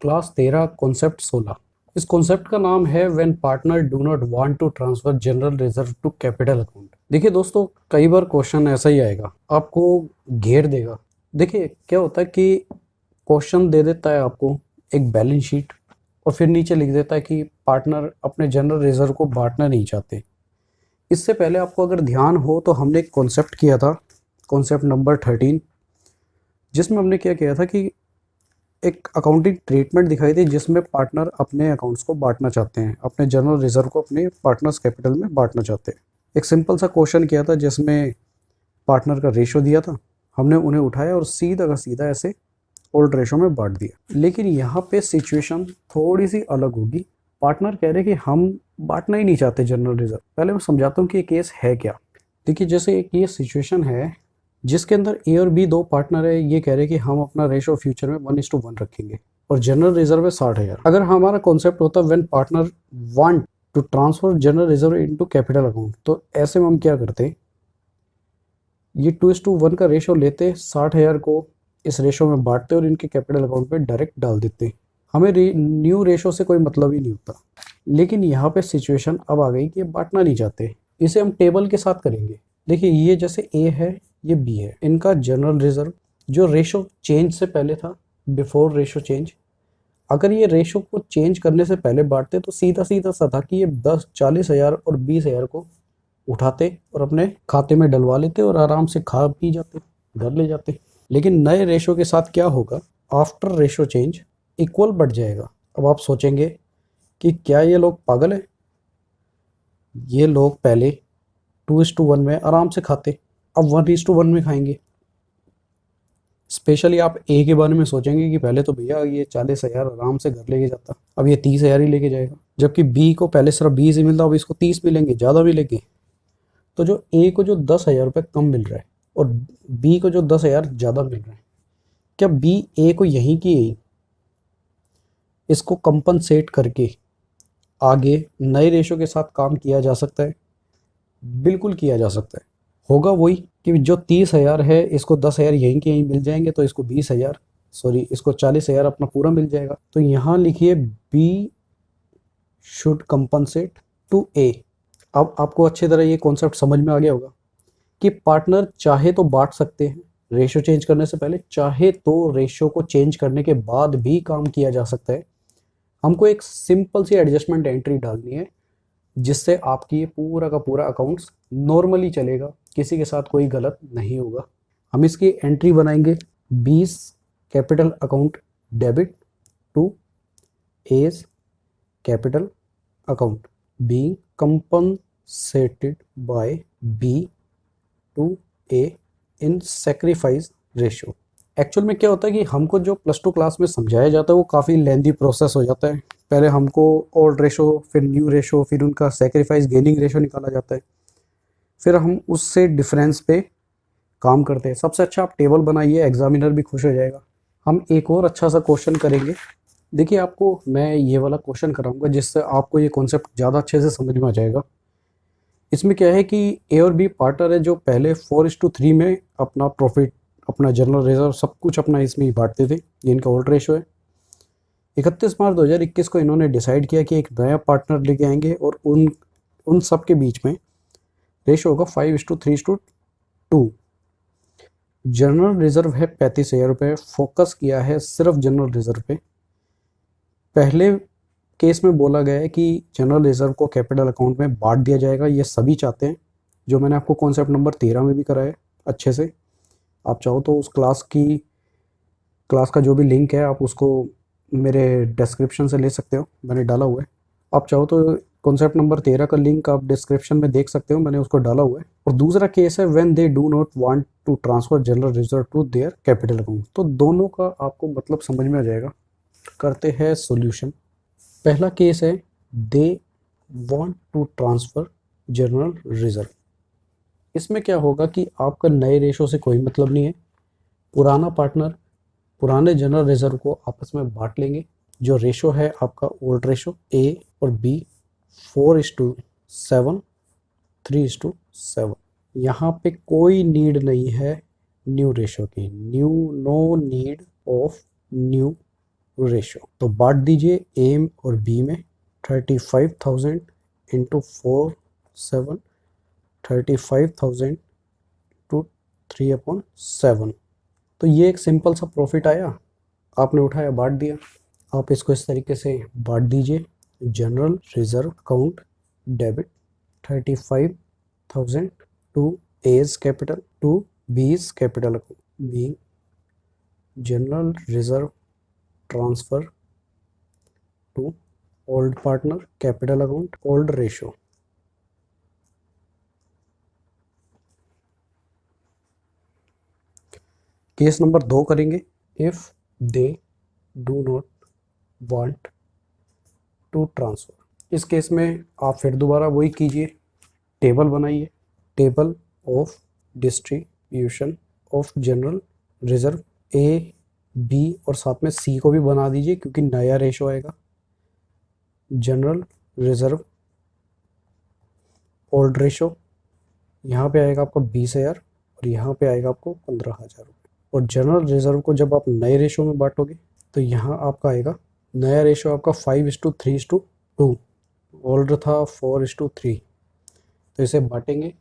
Class 13 concept 16। इस concept का नाम है when partner do not want to transfer general reserve to capital account. देखिए दोस्तों, कई बार क्वेश्चन ऐसा ही आएगा, आपको घेर देगा। देखिए क्या होता है कि क्वेश्चन दे देता है आपको एक बैलेंस शीट और फिर नीचे लिख देता है कि पार्टनर अपने जनरल रिजर्व को बांटना नहीं चाहते। इससे पहले आपको अगर ध्यान हो तो हमने एक कॉन्सेप्ट किया था, कॉन्सेप्ट नंबर 13, जिसमें हमने क्या किया था कि एक अकाउंटिंग ट्रीटमेंट दिखाई थी जिसमें पार्टनर अपने अकाउंट्स को बांटना चाहते हैं, अपने जनरल रिजर्व को अपने पार्टनर्स कैपिटल में बांटना चाहते हैं। एक सिंपल सा क्वेश्चन किया था जिसमें पार्टनर का रेशो दिया था, हमने उन्हें उठाया और सीधा का सीधा ऐसे ओल्ड रेशो में बांट दिया। लेकिन यहाँ पे सिचुएशन थोड़ी सी अलग होगी। पार्टनर कह रहे कि हम बांटना ही नहीं चाहते जनरल रिजर्व। पहले मैं समझाता हूँ कि ये केस है क्या। देखिए, जैसे एक ये सिचुएशन है जिसके अंदर ए और बी दो पार्टनर है, ये कह रहे कि हम अपना रेशो फ्यूचर में 1:1 रखेंगे और जनरल रिजर्व है 60,000। अगर हमारा कॉन्सेप्ट होता when partner want to transfer general reserve into capital account, तो ऐसे में हम क्या करते, ये 2:1 का रेशो लेते, 60,000 को इस रेशो में बांटते और इनके कैपिटल अकाउंट पे डायरेक्ट डाल देते। हमें न्यू रेशो से कोई मतलब ही नहीं होता। लेकिन यहाँ पे सिचुएशन अब आ गई कि ये बांटना नहीं चाहते। इसे हम टेबल के साथ करेंगे। देखिए, ये जैसे ए है, ये बी है, इनका जनरल रिजर्व जो रेशो चेंज से पहले था, बिफोर रेशो चेंज, अगर ये रेशो को चेंज करने से पहले बांटते तो सीधा सीधा सा था कि ये 40,000 और 20,000 को उठाते और अपने खाते में डलवा लेते और आराम से खा पी जाते, घर ले जाते। लेकिन नए रेशो के साथ क्या होगा, आफ्टर रेशो चेंज इक्वल बढ़ जाएगा। अब आप सोचेंगे कि क्या ये लोग पागल है, ये लोग पहले 2:1 में आराम से खाते, अब 1:1 में खाएंगे। स्पेशली आप ए के बारे में सोचेंगे कि पहले तो भैया ये 40,000 आराम से घर लेके जाता, अब ये 30,000 ही लेके जाएगा। जबकि बी को पहले सिर्फ 20 ही मिलता, अब इसको 30 मिलेंगे, ज़्यादा मिलेंगे। तो जो ए को जो 10,000 रुपये कम मिल रहा है और बी को जो 10,000 ज़्यादा मिल रहा है, क्या बी ए को यहीं की यहीं इसको कंपनसेट करके आगे नए रेशो के साथ काम किया जा सकता है? बिल्कुल किया जा सकता है। होगा वही कि जो 30,000 है इसको 10,000 यहीं के यहीं मिल जाएंगे, तो इसको 20,000, सॉरी इसको 40,000 अपना पूरा मिल जाएगा। तो यहाँ लिखिए बी शुड कंपनसेट टू ए। अब आपको अच्छी तरह ये कॉन्सेप्ट समझ में आ गया होगा कि पार्टनर चाहे तो बांट सकते हैं रेशो चेंज करने से पहले, चाहे तो रेशो को चेंज करने के बाद भी काम किया जा सकता है। हमको एक सिंपल सी एडजस्टमेंट एंट्री डालनी है जिससे आपकी ये पूरा का पूरा अकाउंट्स नॉर्मली चलेगा, किसी के साथ कोई गलत नहीं होगा। हम इसकी एंट्री बनाएंगे 20 capital account debit to A's capital account being compensated by B to A in sacrifice ratio. Actual में क्या होता है कि हमको जो +2 क्लास में समझाया जाता है वो काफ़ी लेंदी प्रोसेस हो जाता है। पहले हमको ओल्ड रेशो, फिर न्यू रेशो, फिर उनका सैक्रिफाइस गेनिंग रेशो निकाला जाता है, फिर हम उससे डिफरेंस पे काम करते हैं। सबसे अच्छा आप टेबल बनाइए, एग्जामिनर भी खुश हो जाएगा। हम एक और अच्छा सा क्वेश्चन करेंगे। देखिए, आपको मैं ये वाला क्वेश्चन कराऊंगा जिससे आपको ये कॉन्सेप्ट ज़्यादा अच्छे से समझ में आ जाएगा। इसमें क्या है कि ए और बी पार्टनर है जो पहले 4:3 में अपना प्रॉफिट, अपना जनरल रिजर्व, सब कुछ अपना इसमें ही बांटते थे। ये इनका ओल्ड रेशो है। 31 मार्च 2021 को इन्होंने डिसाइड किया कि एक नया पार्टनर लेके आएंगे और उन सब के बीच में रेशो होगा 5:3:2। जनरल रिजर्व है 35,000 रुपये। फोकस किया है सिर्फ जनरल रिजर्व पे। पहले केस में बोला गया है कि जनरल रिजर्व को कैपिटल अकाउंट में बांट दिया जाएगा, ये सभी चाहते हैं, जो मैंने आपको कॉन्सेप्ट नंबर 13 में भी कराया अच्छे से। आप चाहो तो उस क्लास का जो भी लिंक है आप उसको मेरे डिस्क्रिप्शन से ले सकते हो, मैंने डाला हुआ है। आप चाहो तो कॉन्सेप्ट नंबर 13 का लिंक आप डिस्क्रिप्शन में देख सकते हो, मैंने उसको डाला हुआ है। और दूसरा केस है when they do not want to transfer general reserve to their capital account. तो दोनों का आपको मतलब समझ में आ जाएगा। करते हैं सॉल्यूशन। पहला केस है they want to transfer general reserve. इसमें क्या होगा कि आपका नए रेशो से कोई मतलब नहीं है। पुराना पार्टनर पुराने जनरल रिजर्व को आपस में बांट लेंगे। जो रेशो है आपका ओल्ड रेशो, ए और बी 4:7, 3:7। यहाँ पे कोई नीड नहीं है न्यू रेशो की, no need of new ratio. तो बांट दीजिए ए और बी में। 35,000 इंटू 4/7, 35,000 टू 3/7। तो ये एक सिंपल सा प्रॉफिट आया, आपने उठाया बांट दिया। आप इसको इस तरीके से बांट दीजिए। General reserve account debit 35,000 to A's capital to B's capital account, B general reserve transfer to old partner capital account old ratio. Case number 2 करेंगे। If they do not want to transfer. इस केस में आप फिर दोबारा वही कीजिए, table बनाइए। Table of distribution of general reserve A B और साथ में सी को भी बना दीजिए क्योंकि नया रेशो आएगा। जनरल रिजर्व ओल्ड रेशो, यहाँ पे आएगा आपका 20,000 और यहाँ पे आएगा आपको 15,000 रुपये। और जनरल रिजर्व को जब आप नए रेशो में बांटोगे तो यहाँ आपका आएगा नया रेशो आपका 5:3:2, ओल्ड था 4:3। तो इसे बांटेंगे,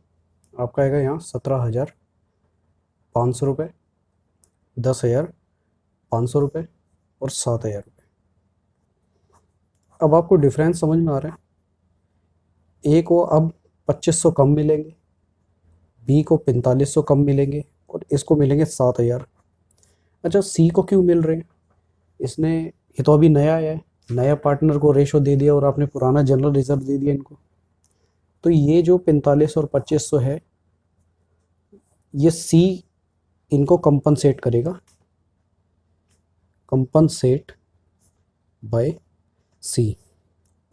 आपका आएगा यहाँ 17,500 रुपये, 10,500 रुपये और 7,000 रुपये। अब आपको डिफरेंस समझ में आ रहा है। ए को अब 2,500 कम मिलेंगे, बी को 4,500 कम मिलेंगे और इसको मिलेंगे 7,000। अच्छा, सी को क्यों मिल रहे हैं? इसने, ये तो अभी नया आया है, नया पार्टनर को रेशो दे दिया और आपने पुराना जनरल रिजर्व दे दिया इनको। तो ये जो 45 और 2,500 है, ये सी इनको कंपनसेट करेगा, compensate by C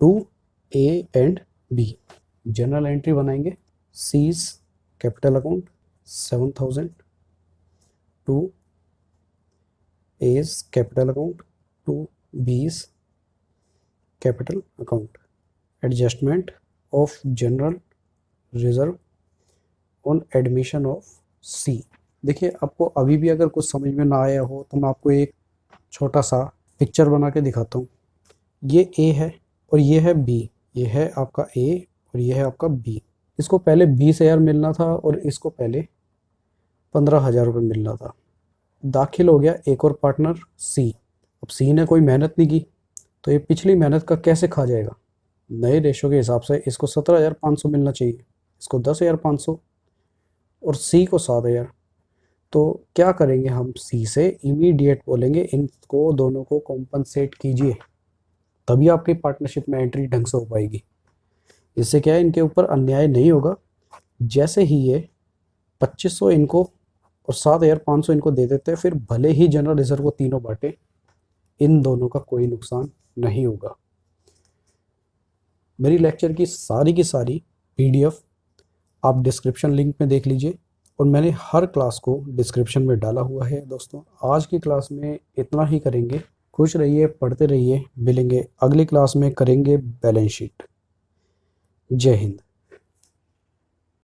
to A and B. General entry बनाएंगे, C's capital account 7,000 to A's capital account to B's capital account. Adjustment of general reserve on admission of C. देखिए, आपको अभी भी अगर कुछ समझ में ना आया हो तो मैं आपको एक छोटा सा पिक्चर बना के दिखाता हूँ। ये ए है और ये है बी, ये है आपका ए और ये है आपका बी। इसको पहले 20,000 मिलना था और इसको पहले 15,000 रुपये मिलना था। दाखिल हो गया एक और पार्टनर सी। अब सी ने कोई मेहनत नहीं की तो ये पिछली मेहनत का कैसे खा जाएगा? नए रेशो के हिसाब से इसको 17,500 मिलना चाहिए, इसको 10,500 और सी को 7,000। तो क्या करेंगे हम? सी से इमीडिएट बोलेंगे इनको दोनों को कॉम्पनसेट कीजिए, तभी आपकी पार्टनरशिप में एंट्री ढंग से हो पाएगी। इससे क्या है, इनके ऊपर अन्याय नहीं होगा। जैसे ही ये 2,500 इनको और 7,500 इनको दे देते हैं, फिर भले ही जनरल रिजर्व को तीनों बांटे, इन दोनों का कोई नुकसान नहीं होगा। मेरी लेक्चर की सारी पीडीएफ आप डिस्क्रिप्शन लिंक में देख लीजिए और मैंने हर क्लास को डिस्क्रिप्शन में डाला हुआ है। दोस्तों, आज की क्लास में इतना ही करेंगे। खुश रहिए, पढ़ते रहिए। मिलेंगे अगली क्लास में, करेंगे बैलेंस शीट। जय हिंद।